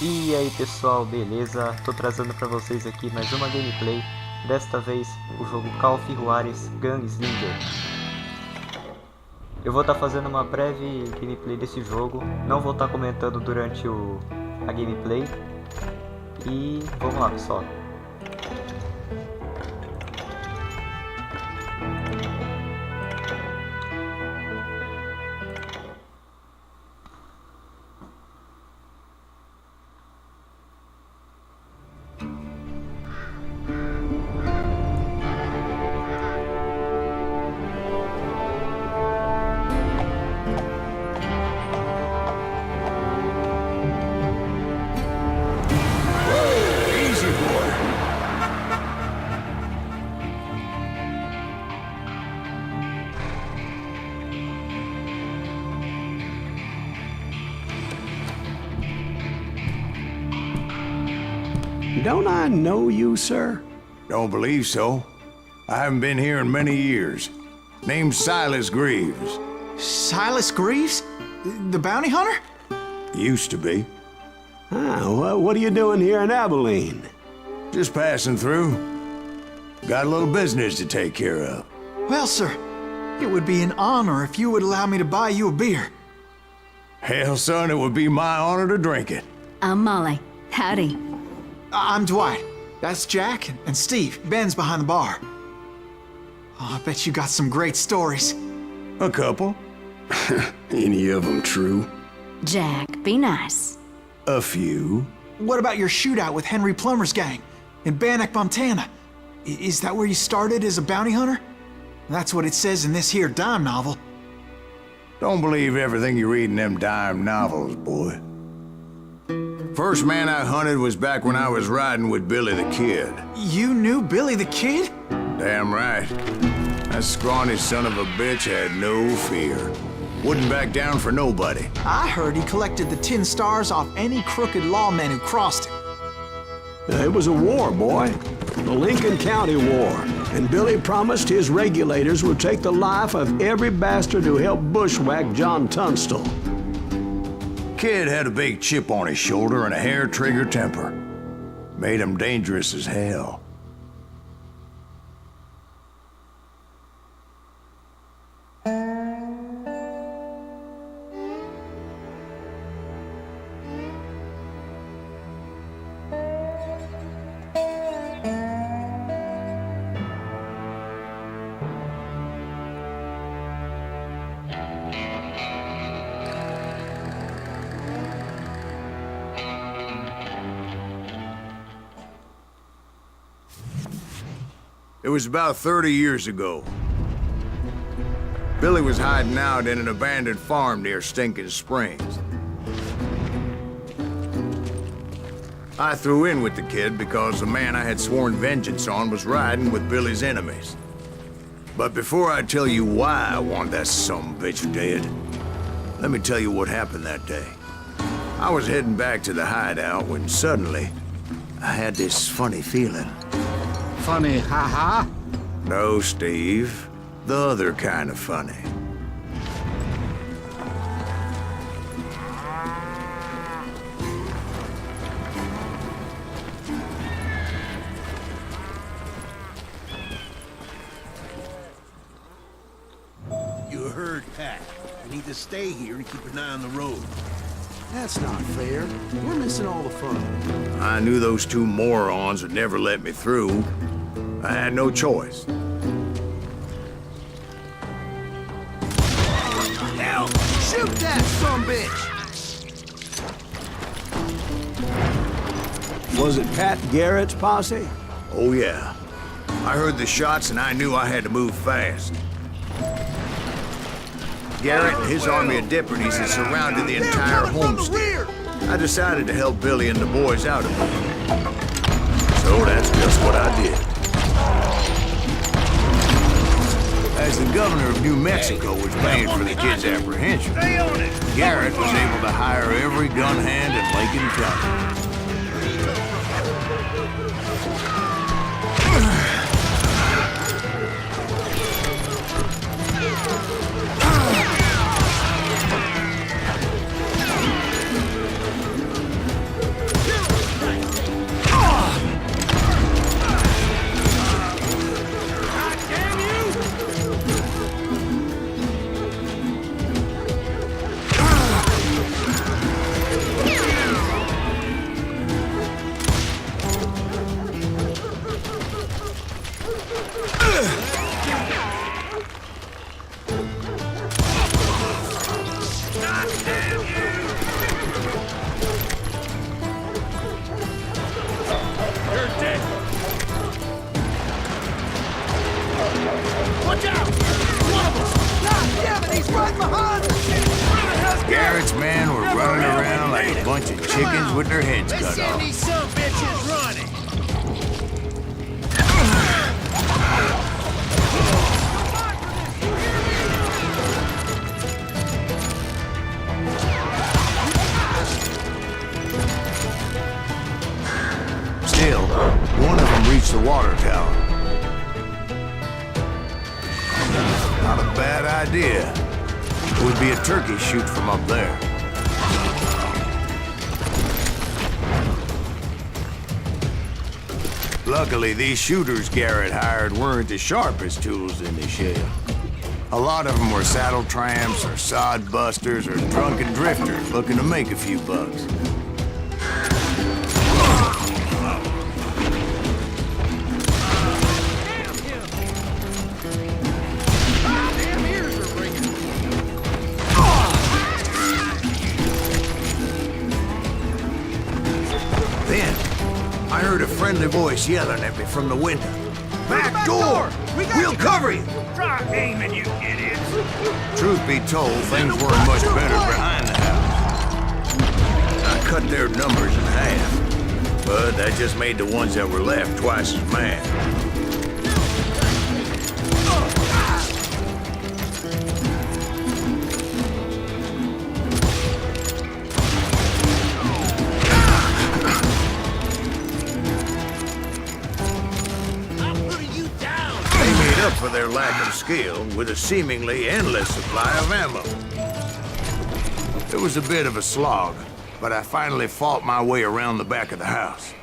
E aí pessoal, beleza? Tô trazendo pra vocês aqui mais uma gameplay, desta vez o jogo Call of Juarez Gunslinger. Eu vou estar fazendo uma breve gameplay desse jogo, não vou estar comentando durante a gameplay. E vamos lá pessoal. Don't I know you, sir? Don't believe so. I haven't been here in many years. Name's Silas Greaves. Silas Greaves? The bounty hunter? Used to be. Well, what are you doing here in Abilene? Just passing through. Got a little business to take care of. Well, sir, it would be an honor if you would allow me to buy you a beer. Hell, son, it would be my honor to drink it. I'm Molly. Howdy. I'm Dwight. That's Jack and Steve. Ben's behind the bar. Oh, I bet you got some great stories. A couple. Any of them true? Jack, be nice. A few. What about your shootout with Henry Plummer's gang in Bannock, Montana? Is that where you started as a bounty hunter? That's what it says in this here dime novel. Don't believe everything you read in them dime novels, boy. First man I hunted was back when I was riding with Billy the Kid. You knew Billy the Kid? Damn right. That scrawny son of a bitch had no fear. Wouldn't back down for nobody. I heard he collected the 10 stars off any crooked lawmen who crossed him. It was a war, boy. The Lincoln County War. And Billy promised his regulators would take the life of every bastard who helped bushwhack John Tunstall. Kid had a big chip on his shoulder and a hair-trigger temper. Made him dangerous as hell. It was about 30 years ago. Billy was hiding out in an abandoned farm near Stinking Springs. I threw in with the kid because the man I had sworn vengeance on was riding with Billy's enemies. But before I tell you why I want that sumbitch dead, let me tell you what happened that day. I was heading back to the hideout when suddenly I had this funny feeling. Funny, haha? No, Steve. The other kind of funny. You heard Pat. We need to stay here and keep an eye on the road. That's not fair. We're missing all the fun. I knew those two morons would never let me through. I had no choice. Hell, shoot that sumbitch! Was it Pat Garrett's posse? Oh, yeah. I heard the shots and I knew I had to move fast. Garrett and his army of deputies had surrounded the entire homestead. I decided to help Billy and the boys out of it. So that's just what I did. As the governor of New Mexico was paying for the kid's apprehension, Garrett was able to hire every gun hand in Lincoln County. Garrett's men were running around like a bunch of chickens with their heads cut off. These some bitches running. Still, one of them reached the water tower. Not a bad idea. It would be a turkey shoot from up there. Luckily, these shooters Garrett hired weren't as sharp as tools in the shed. A lot of them were saddle tramps or sod busters or drunken drifters looking to make a few bucks. Then, I heard a friendly voice yelling at me from the window. Back door! We'll cover you! Try aiming, you idiots. Truth be told, things weren't much better behind the house. I cut their numbers in half, but that just made the ones that were left twice as mad. Up for their lack of skill with a seemingly endless supply of ammo. It was a bit of a slog, but I finally fought my way around the back of the house.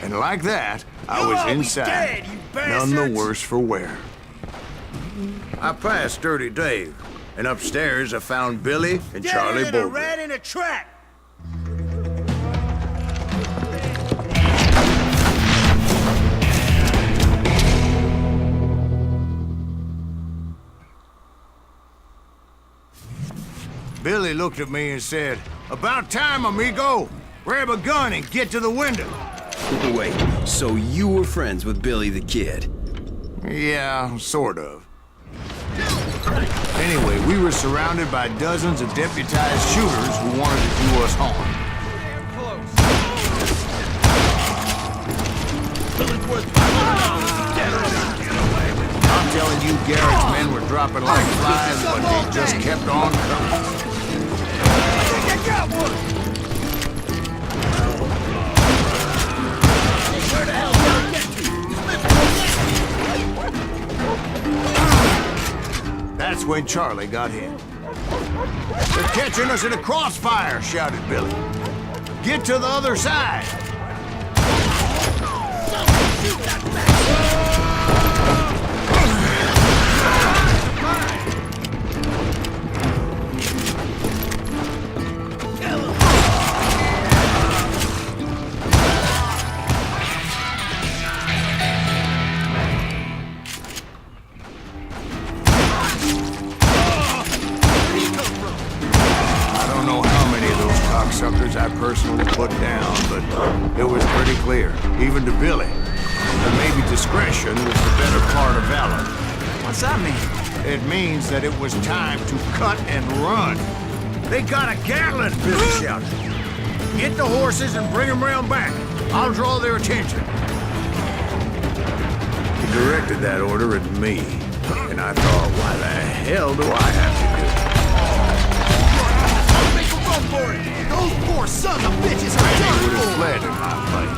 And like that, I was inside, none the worse for wear. I passed Dirty Dave, and upstairs I found Billy and Charlie Bolger. Rat in a trap. Billy looked at me and said, "About time, amigo. Grab a gun and get to the window." Wait, so you were friends with Billy the Kid? Yeah, sort of. Anyway, we were surrounded by dozens of deputized shooters who wanted to do us harm. I'm telling you, Garrett's men were dropping like flies, but they just kept on coming. That's when Charlie got hit. "They're catching us in a crossfire," shouted Billy. "Get to the other side." Suckers I personally put down, but it was pretty clear, even to Billy, that maybe discretion was the better part of valor. What's that mean? It means that it was time to cut and run. "They got a Gatling," Billy shouted. "Get the horses and bring them round back. I'll draw their attention." He directed that order at me, and I thought, why the hell do I have to do it? For it. Those poor sons of bitches are Would have done fled in my fight.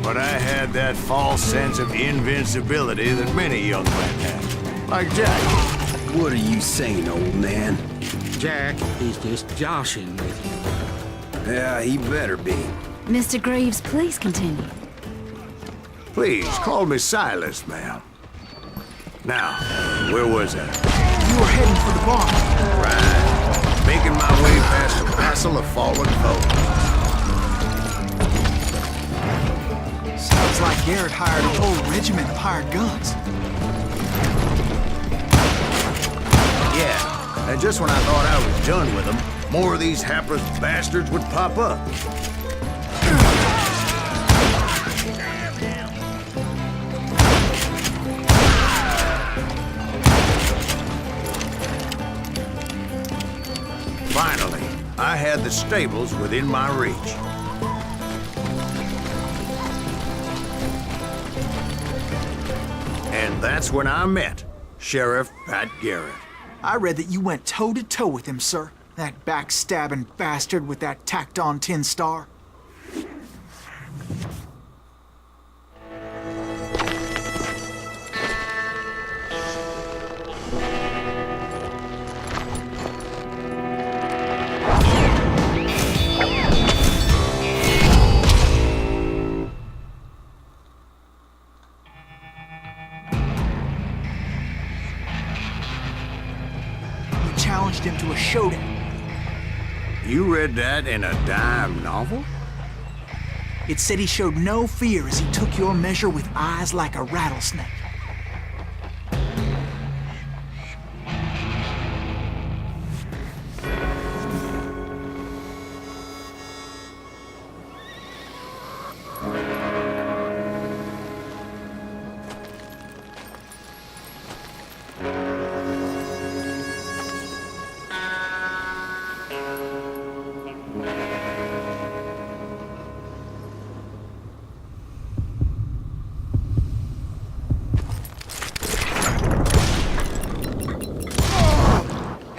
But I had that false sense of invincibility that many young men have. Like Jack. What are you saying, old man? Jack is just joshing with you. Yeah, he better be. Mr. Greaves, please continue. Please, call me Silas, ma'am. Now, where was I? You were heading for the barn. Right. Making my way past a vassal of fallen foes. Sounds like Garrett hired a whole regiment of hired guns. Yeah, and just when I thought I was done with them, more of these hapless bastards would pop up. Finally, I had the stables within my reach. And that's when I met Sheriff Pat Garrett. I read that you went toe-to-toe with him, sir. That backstabbing bastard with that tacked-on tin star. Challenged him to a showdown. You read that in a dime novel? It said he showed no fear as he took your measure with eyes like a rattlesnake.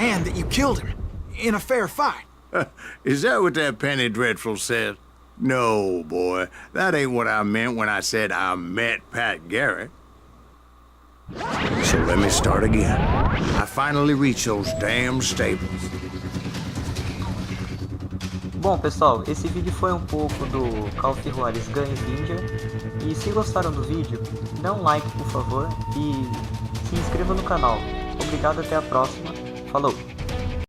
And that you killed him in a fair fight. Is that what that Penny Dreadful said? No, boy. That ain't what I meant when I said I met Pat Garrett. So let me start again. I finally reached those damn stables. Bom, pessoal, esse vídeo foi um pouco do Call of Juarez Gunslinger. E se gostaram do vídeo, dê um like, por favor, e se inscreva no canal. Obrigado, até a próxima. Falou!